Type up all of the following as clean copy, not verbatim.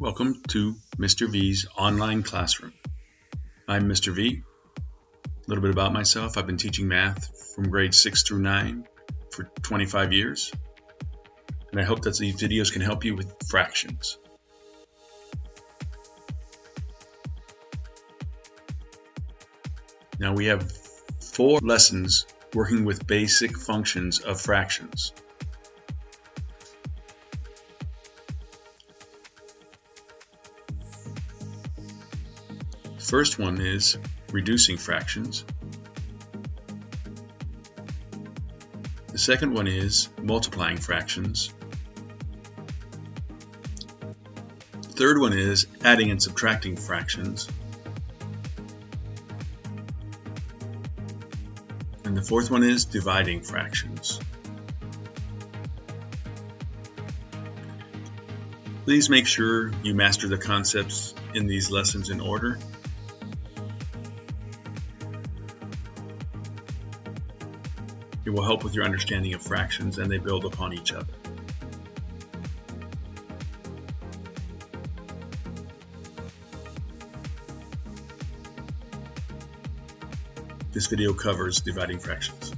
Welcome to Mr. V's online classroom. I'm Mr. V. A little bit about myself. I've been teaching math from grades 6 through 9 for 25 years. And I hope that these videos can help you with fractions. Now we have 4 lessons working with basic functions of fractions. The first one is reducing fractions. The second one is multiplying fractions. The third one is adding and subtracting fractions. And the fourth one is dividing fractions. Please make sure you master the concepts in these lessons in order. It will help with your understanding of fractions, and they build upon each other. This video covers dividing fractions.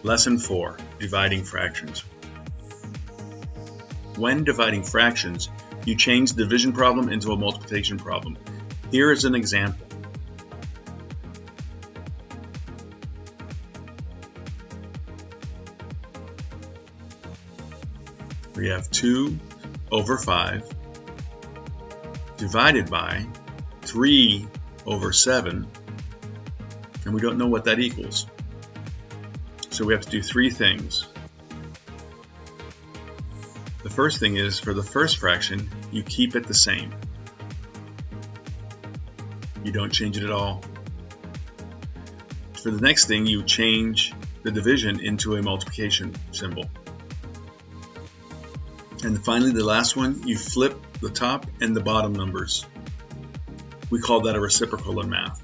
Lesson 4, dividing fractions. When dividing fractions, you change the division problem into a multiplication problem. Here is an example. We have 2 over 5 divided by 3 over 7, and we don't know what that equals. So we have to do 3 things. The first thing is, for the first fraction, you keep it the same. You don't change it at all. For the next thing, you change the division into a multiplication symbol. And finally, the last one, you flip the top and the bottom numbers. We call that a reciprocal in math.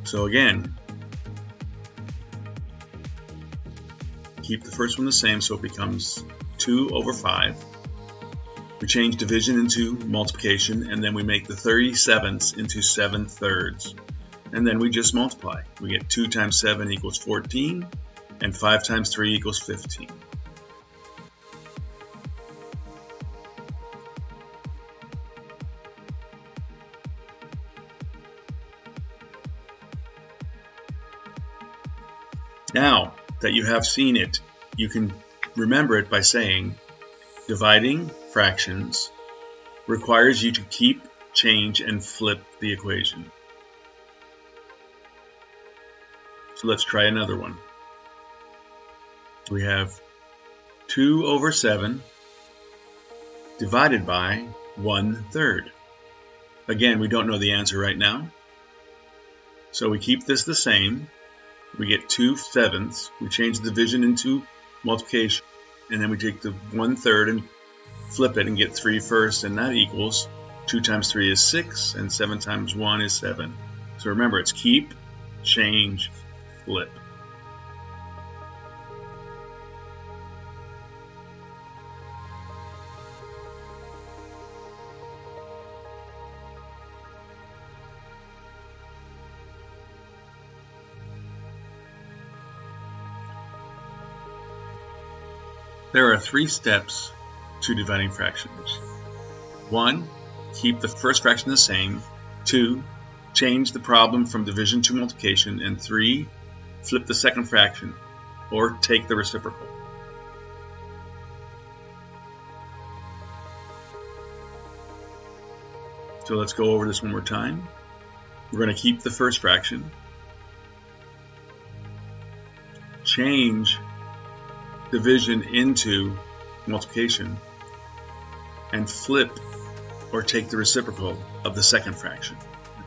So again, keep the first one the same, so it becomes 2 over 5. We change division into multiplication, and then we make the 37ths into 7/3. And then we just multiply. We get 2 times 7 equals 14, and 5 times 3 equals 15. Now that you have seen it, you can remember it by saying, dividing fractions requires you to keep, change, and flip the equation. So let's try another one. We have 2 over 7 divided by 1/3. Again, we don't know the answer right now, so we keep this the same. We get 2/7. We change the division into multiplication, and then we take the 1/3 and flip it and get 3 first, and that equals 2 times 3 is 6, and 7 times 1 is 7. So remember, it's keep, change, flip. There are 3 steps to dividing fractions. 1, keep the first fraction the same. 2, change the problem from division to multiplication. And 3, flip the second fraction, or take the reciprocal. So let's go over this one more time. We're going to keep the first fraction, change division into multiplication, and flip or take the reciprocal of the second fraction.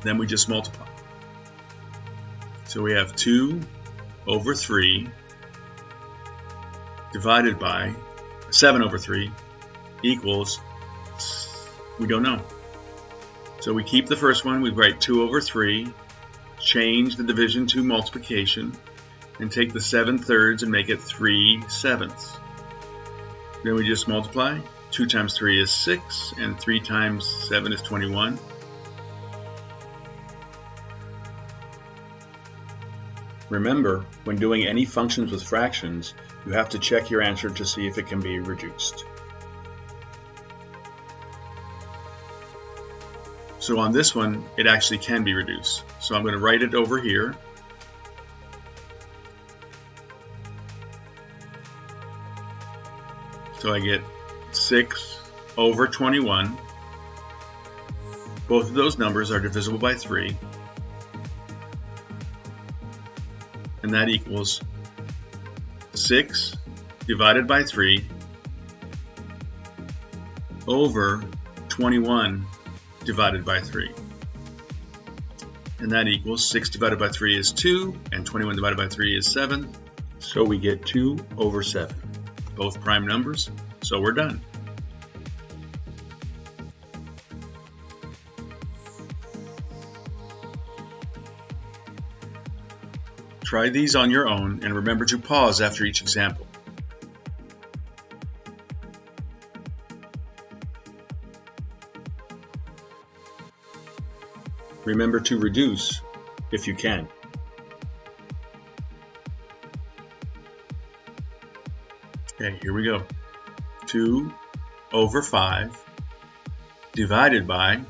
Then we just multiply. So we have 2 over 3 divided by 7 over 3 equals, we don't know. So we keep the first one, we write 2 over 3, change the division to multiplication, and take the 7/3 and make it 3/7. Then we just multiply. 2 times 3 is 6, and 3 times 7 is 21. Remember, when doing any functions with fractions, you have to check your answer to see if it can be reduced. So on this one, it actually can be reduced. So I'm going to write it over here. So I get 6/21. Both of those numbers are divisible by 3. And that equals 6 divided by 3 over 21 divided by 3. And that equals 6 divided by 3 is 2, and 21 divided by 3 is 7. So we get 2/7. Both prime numbers, so we're done. Try these on your own and remember to pause after each example. Remember to reduce if you can. Okay, here we go. 2/5 divided by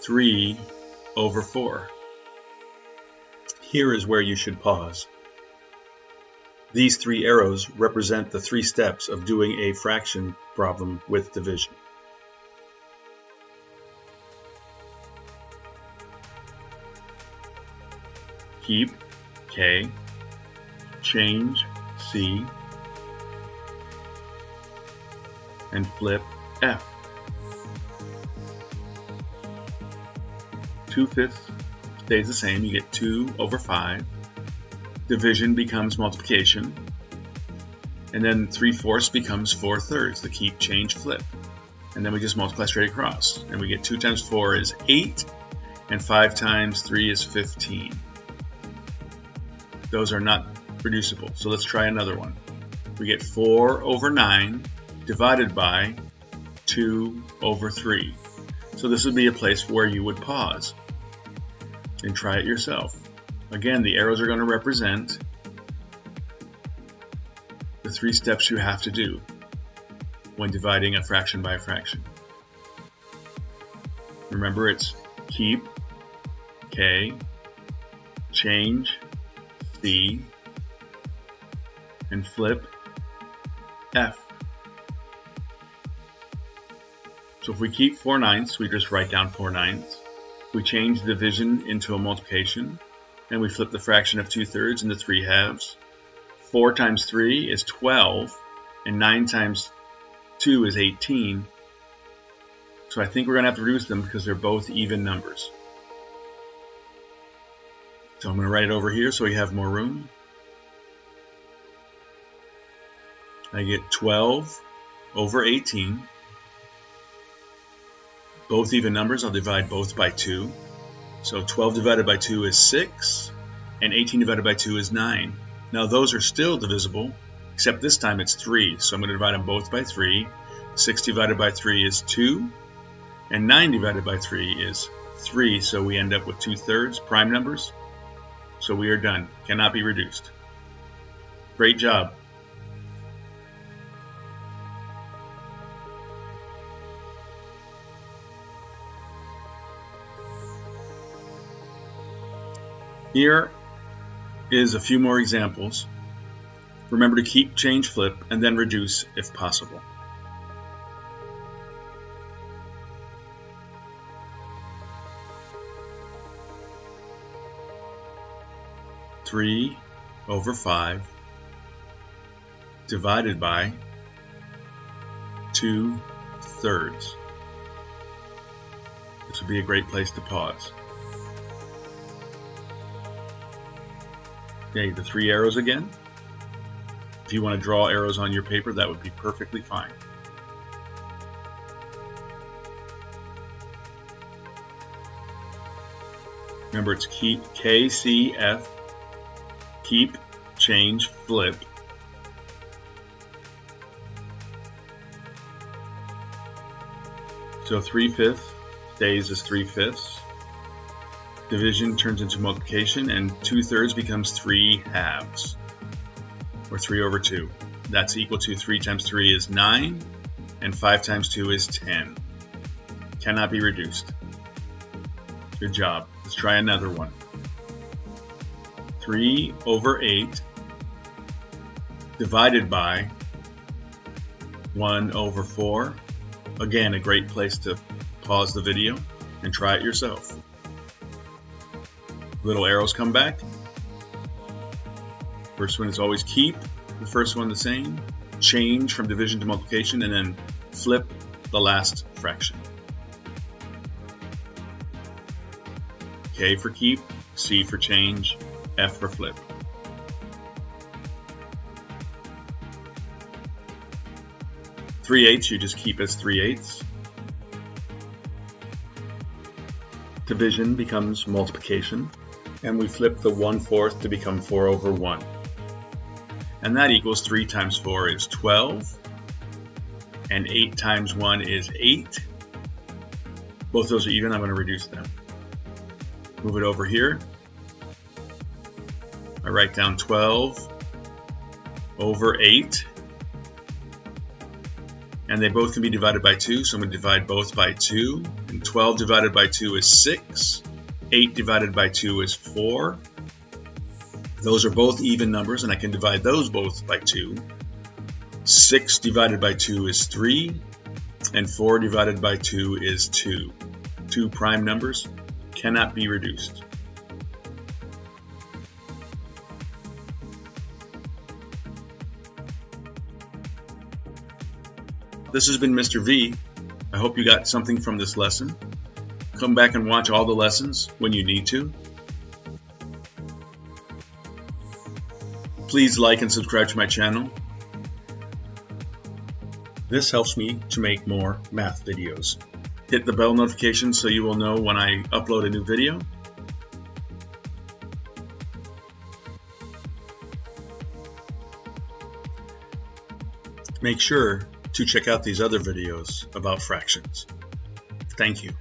3/4. Here is where you should pause. These 3 arrows represent the 3 steps of doing a fraction problem with division. Keep K, change C, and flip F. 2/5 stays the same. You get 2/5. Division becomes multiplication. And then 3/4 becomes 4/3. The keep, change, flip. And then we just multiply straight across. And we get 2 times 4 is 8. And 5 times 3 is 15. Those are not reducible. So let's try another one. We get 4/9 divided by 2/3. So this would be a place where you would pause and try it yourself. Again, the arrows are going to represent the 3 steps you have to do when dividing a fraction by a fraction. Remember, it's keep K, change C, and flip F. So if we keep 4/9, we just write down 4/9. We change division into a multiplication, and we flip the fraction of 2/3 into 3/2. 4 times 3 is 12, and 9 times 2 is 18. So I think we're going to have to reduce them because they're both even numbers. So I'm going to write it over here so we have more room. I get 12/18. Both even numbers, I'll divide both by 2. So 12 divided by 2 is 6, and 18 divided by 2 is 9. Now those are still divisible, except this time it's 3. So I'm going to divide them both by 3. 6 divided by 3 is 2, and 9 divided by 3 is 3. So we end up with 2/3 prime numbers. So we are done. Cannot be reduced. Great job. Here is a few more examples. Remember to keep, change, flip, and then reduce if possible. Three over 5 divided by 2/3. This would be a great place to pause. Okay, the 3 arrows again. If you want to draw arrows on your paper, that would be perfectly fine. Remember, it's KCF, keep, change, flip. So 3/5 stays as 3/5. Division turns into multiplication, and 2/3 becomes 3/2, or 3/2. That's equal to 3 times 3 is 9, and 5 times 2 is 10. Cannot be reduced. Good job. Let's try another one. 3/8 divided by 1/4. Again, a great place to pause the video and try it yourself. Little arrows come back. First one is always keep, the first one the same, change from division to multiplication, and then flip the last fraction. K for keep, C for change, F for flip. Three-eighths you just keep as 3/8. Division becomes multiplication, and we flip the 1/4 to become 4/1. And that equals 3 times 4 is 12, and 8 times 1 is 8. Both those are even. I'm going to reduce them. Move it over here. I write down 12/8. And they both can be divided by 2, so I'm going to divide both by 2. And 12 divided by 2 is 6. 8 divided by 2 is 4. Those are both even numbers, and I can divide those both by 2. 6 divided by 2 is 3. And 4 divided by 2 is 2. Two prime numbers cannot be reduced. This has been Mr. V. I hope you got something from this lesson. Come back and watch all the lessons when you need to. Please like and subscribe to my channel. This helps me to make more math videos. Hit the bell notification so you will know when I upload a new video. Make sure to check out these other videos about fractions. Thank you.